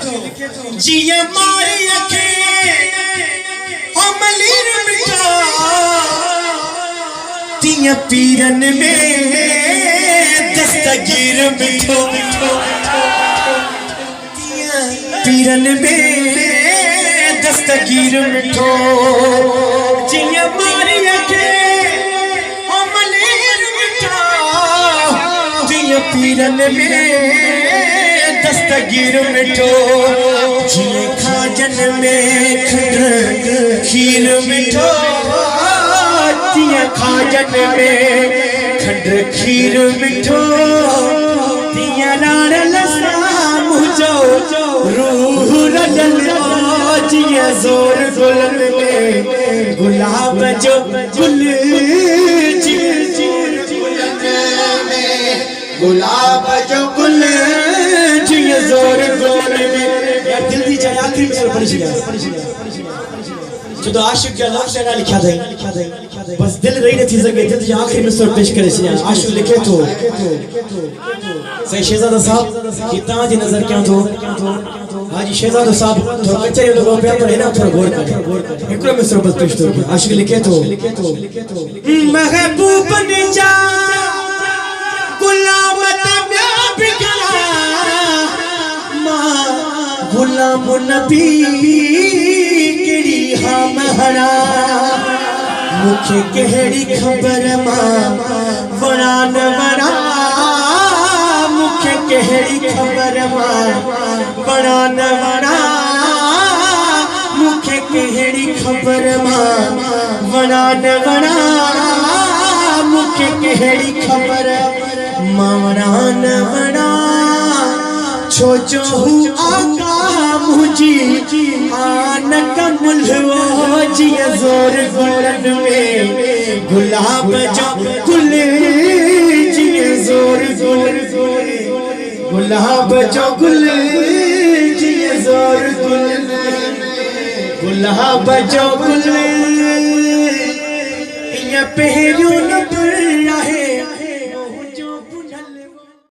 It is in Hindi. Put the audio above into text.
जिया मारी अखे अमलीर मिठा तिया पीरन में दस्तगीर मिठो पीरन में दस्तगीर मिठो जिया मारी अखे अमलीर मिठा तिया पीरन में दस्तगीर मिठो जिए खाजन में खंड खीर मिठो जिए खाजन में खंड खीर मिठो दिया लाड़ लसा मुझो रूह रजल जिए जोर गुलन में गुलाब जो गुल गुलाब जो गुल जिए जोर गोल में यार दिल दी जाए आखिरी में पढ़ जो तो आशिक के नाम से ना लिखा दे बस दिल रही नहीं थी जगह दिल दी आखिरी में सुर पेश करे छी आशिक लिखे तो सही शहजादा साहब कितना दी नजर क्या तो हाजी शहजादा साहब तो कचरे लोगों पे पर है ना थोड़ा गौर कर एकरो में सुर पेश तो आशिक लिखे तो महबूब ने जा गुलाम नबी केड़ी हम हरा मुखे केड़ी खबर मां बड़ा न बड़ा मुखे केड़ी खबर मां बड़ा न बड़ा मुखे केड़ी खबर मां बड़ा न बड़ा मुखे केड़ी खबर मां बड़ा न बड़ा छो जो आका मुझी आन कमल हो जिया जोर गुलन में गुलाब जो गुल जिया जोर गुल गुलाब जो गुल जिया जोर गुल गुलाब जो गुल ये पहलू